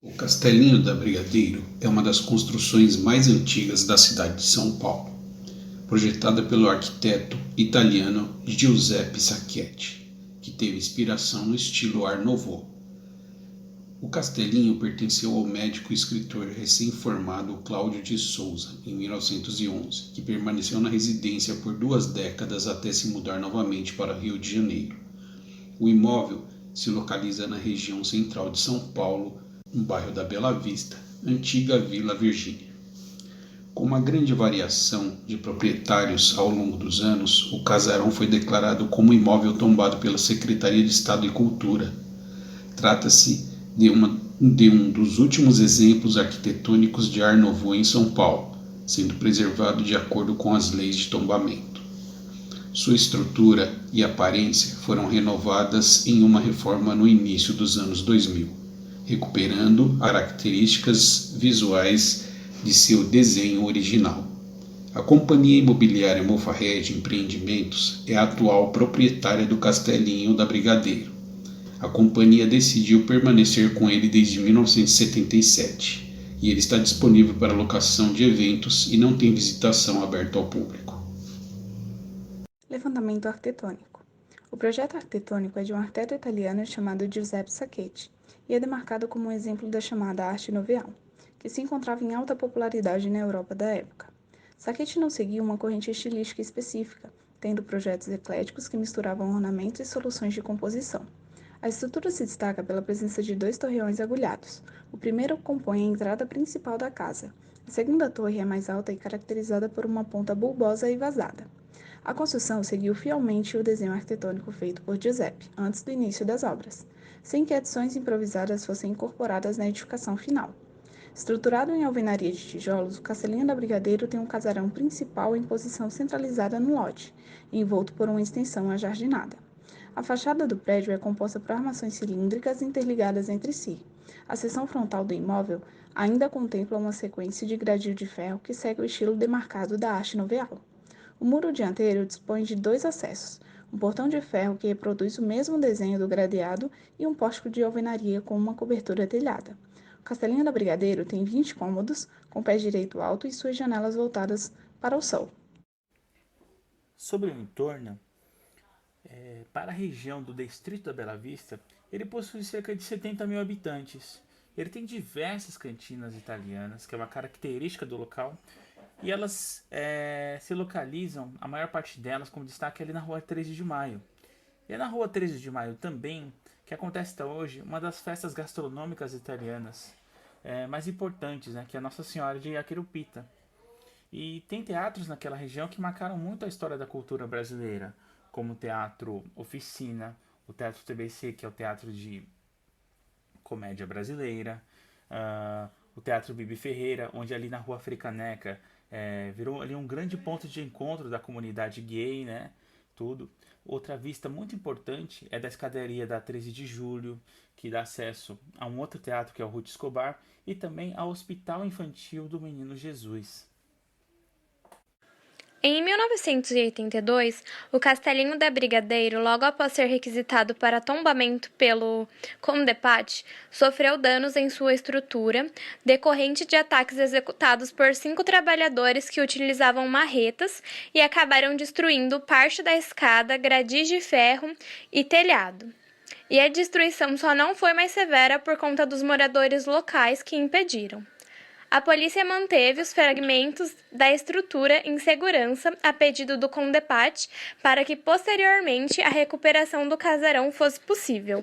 O Castelinho da Brigadeiro é uma das construções mais antigas da cidade de São Paulo, projetada pelo arquiteto italiano Giuseppe Sacchetti, que teve inspiração no estilo Art Nouveau. O Castelinho pertenceu ao médico e escritor recém-formado Cláudio de Souza, em 1911, que permaneceu na residência por 2 décadas até se mudar novamente para Rio de Janeiro. O imóvel se localiza na região central de São Paulo, no bairro da Bela Vista, antiga Vila Virgínia. Com uma grande variação de proprietários ao longo dos anos, o casarão foi declarado como imóvel tombado pela Secretaria de Estado de Cultura. Trata-se de um dos últimos exemplos arquitetônicos de Art Nouveau em São Paulo, sendo preservado de acordo com as leis de tombamento. Sua estrutura e aparência foram renovadas em uma reforma no início dos anos 2000, recuperando as características visuais de seu desenho original. A companhia imobiliária Mofarred Empreendimentos é a atual proprietária do Castelinho da Brigadeiro. A companhia decidiu permanecer com ele desde 1977 e ele está disponível para locação de eventos e não tem visitação aberta ao público. Levantamento arquitetônico. O projeto arquitetônico é de um arquiteto italiano chamado Giuseppe Sacchetti e é demarcado como um exemplo da chamada Arte Nouveau, que se encontrava em alta popularidade na Europa da época. Sacchetti não seguia uma corrente estilística específica, tendo projetos ecléticos que misturavam ornamentos e soluções de composição. A estrutura se destaca pela presença de 2 torreões agulhados. O primeiro compõe a entrada principal da casa. A segunda torre é mais alta e caracterizada por uma ponta bulbosa e vazada. A construção seguiu fielmente o desenho arquitetônico feito por Giuseppe antes do início das obras, sem que adições improvisadas fossem incorporadas na edificação final. Estruturado em alvenaria de tijolos, o Castelinho da Brigadeiro tem um casarão principal em posição centralizada no lote, envolto por uma extensão ajardinada. A fachada do prédio é composta por armações cilíndricas interligadas entre si. A seção frontal do imóvel ainda contempla uma sequência de gradil de ferro que segue o estilo demarcado da Arte Nouveau. O muro dianteiro dispõe de 2 acessos, um portão de ferro que reproduz o mesmo desenho do gradeado e um pórtico de alvenaria com uma cobertura telhada. O Castelinho da Brigadeiro tem 20 cômodos, com pé direito alto e suas janelas voltadas para o sol. Sobre o entorno, para a região do Distrito da Bela Vista, ele possui cerca de 70 mil habitantes. Ele tem diversas cantinas italianas, que é uma característica do local, e elas se localizam, a maior parte delas, como destaque, ali na rua 13 de Maio. E é na rua 13 de Maio também que acontece até hoje uma das festas gastronômicas italianas mais importantes, né, que é a Nossa Senhora de Aquerupita. E tem teatros naquela região que marcaram muito a história da cultura brasileira, como o Teatro Oficina, o Teatro TBC, que é o Teatro de Comédia Brasileira, o Teatro Bibi Ferreira, onde ali na Rua Africaneca virou ali um grande ponto de encontro da comunidade gay, né? Tudo. Outra vista muito importante é da escadaria da 13 de Julho, que dá acesso a um outro teatro que é o Ruth Escobar, e também ao Hospital Infantil do Menino Jesus. Em 1982, o Castelinho da Brigadeiro, logo após ser requisitado para tombamento pelo CONDEPAT, sofreu danos em sua estrutura, decorrente de ataques executados por 5 trabalhadores que utilizavam marretas e acabaram destruindo parte da escada, gradis de ferro e telhado. E a destruição só não foi mais severa por conta dos moradores locais que impediram. A polícia manteve os fragmentos da estrutura em segurança a pedido do CONDEPAT para que posteriormente a recuperação do casarão fosse possível.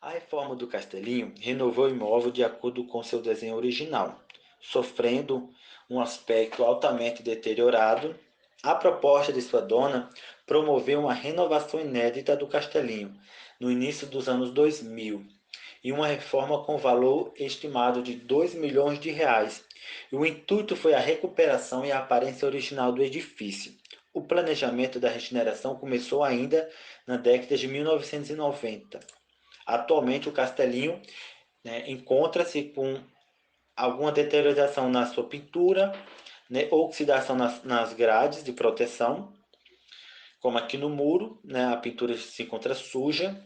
A reforma do Castelinho renovou o imóvel de acordo com seu desenho original, sofrendo um aspecto altamente deteriorado. A proposta de sua dona promoveu uma renovação inédita do Castelinho no início dos anos 2000 e uma reforma com valor estimado de 2 milhões de reais. E o intuito foi a recuperação e a aparência original do edifício. O planejamento da regeneração começou ainda na década de 1990. Atualmente o Castelinho encontra-se com alguma deterioração na sua pintura, oxidação nas grades de proteção, como aqui no muro, a pintura se encontra suja,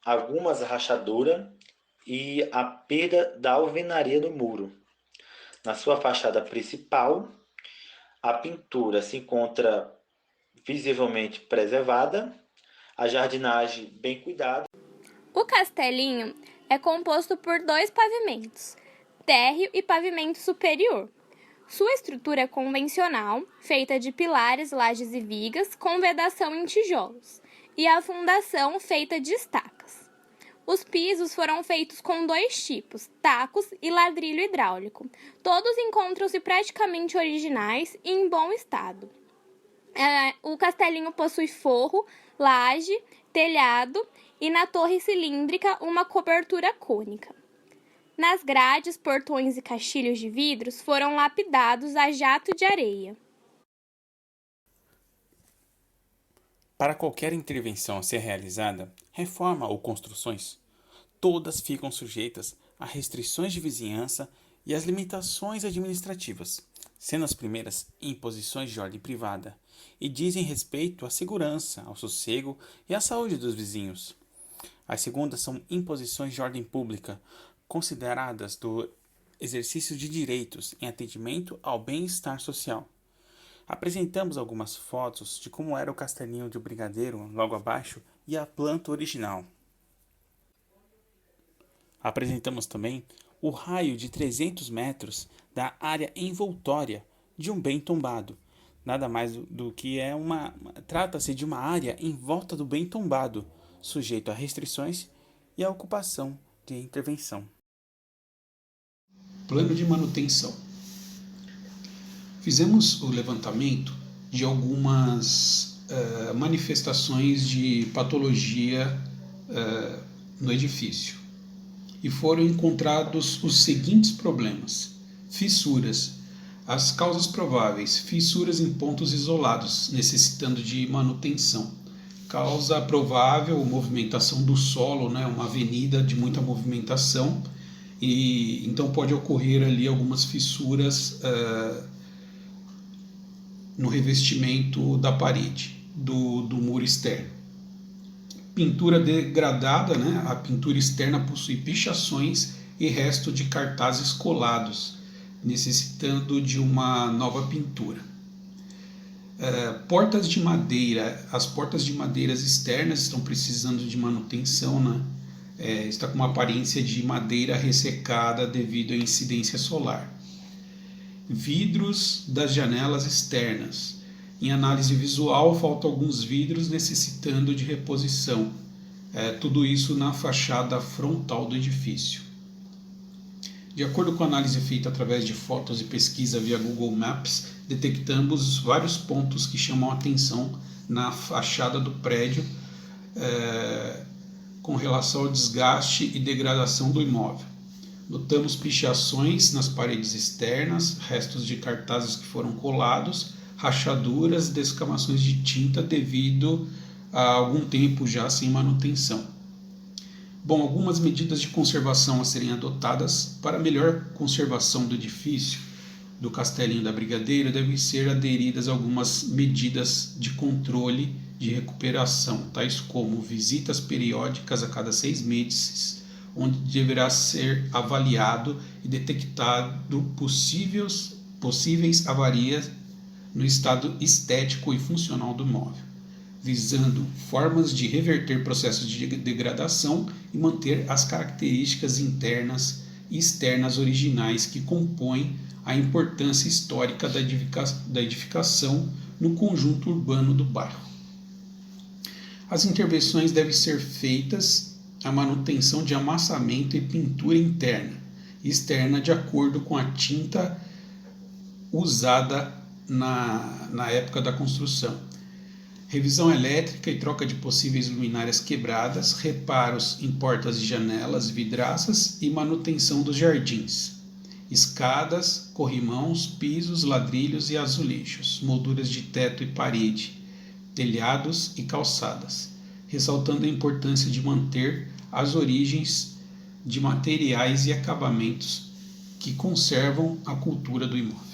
algumas rachaduras e a perda da alvenaria do muro. Na sua fachada principal, a pintura se encontra visivelmente preservada, a jardinagem bem cuidada. O castelinho é composto por 2 pavimentos, térreo e pavimento superior. Sua estrutura é convencional, feita de pilares, lajes e vigas, com vedação em tijolos, e a fundação feita de estacas. Os pisos foram feitos com 2 tipos, tacos e ladrilho hidráulico. Todos encontram-se praticamente originais e em bom estado. O castelinho possui forro, laje, telhado e na torre cilíndrica uma cobertura cônica. Nas grades, portões e caixilhos de vidros foram lapidados a jato de areia. Para qualquer intervenção a ser realizada, reforma ou construções, todas ficam sujeitas a restrições de vizinhança e às limitações administrativas, sendo as primeiras imposições de ordem privada e dizem respeito à segurança, ao sossego e à saúde dos vizinhos. As segundas são imposições de ordem pública, consideradas do exercício de direitos em atendimento ao bem-estar social. Apresentamos algumas fotos de como era o castelinho de Brigadeiro logo abaixo e a planta original. Apresentamos também o raio de 300 metros da área envoltória de um bem tombado. Nada mais do que trata-se de uma área em volta do bem tombado, sujeito a restrições e a ocupação de intervenção. Plano de manutenção. Fizemos o levantamento de algumas manifestações de patologia no edifício e foram encontrados os seguintes problemas: fissuras. As causas prováveis: fissuras em pontos isolados, necessitando de manutenção. Causa provável: movimentação do solo, uma avenida de muita movimentação, e então pode ocorrer ali algumas fissuras no revestimento da parede, do muro externo. Pintura degradada, a pintura externa possui pichações e resto de cartazes colados, necessitando de uma nova pintura. Portas de madeira. As portas de madeiras externas estão precisando de manutenção, está com uma aparência de madeira ressecada devido à incidência solar. Vidros das janelas externas. Em análise visual, faltam alguns vidros necessitando de reposição. Tudo isso na fachada frontal do edifício. De acordo com a análise feita através de fotos e pesquisa via Google Maps, detectamos vários pontos que chamam a atenção na fachada do prédio com relação ao desgaste e degradação do imóvel. Notamos pichações nas paredes externas, restos de cartazes que foram colados, rachaduras, descamações de tinta devido a algum tempo já sem manutenção. Algumas medidas de conservação a serem adotadas para melhor conservação do edifício do Castelinho da Brigadeiro devem ser aderidas algumas medidas de controle de recuperação, tais como visitas periódicas a cada 6 meses, onde deverá ser avaliado e detectado possíveis avarias no estado estético e funcional do imóvel, visando formas de reverter processos de degradação e manter as características internas e externas originais que compõem a importância histórica da edificação no conjunto urbano do bairro. As intervenções devem ser feitas a manutenção de amassamento e pintura interna e externa de acordo com a tinta usada na época da construção. Revisão elétrica e troca de possíveis luminárias quebradas, reparos em portas e janelas, vidraças e manutenção dos jardins, escadas, corrimãos, pisos, ladrilhos e azulejos, molduras de teto e parede, telhados e calçadas, ressaltando a importância de manter as origens de materiais e acabamentos que conservam a cultura do imóvel.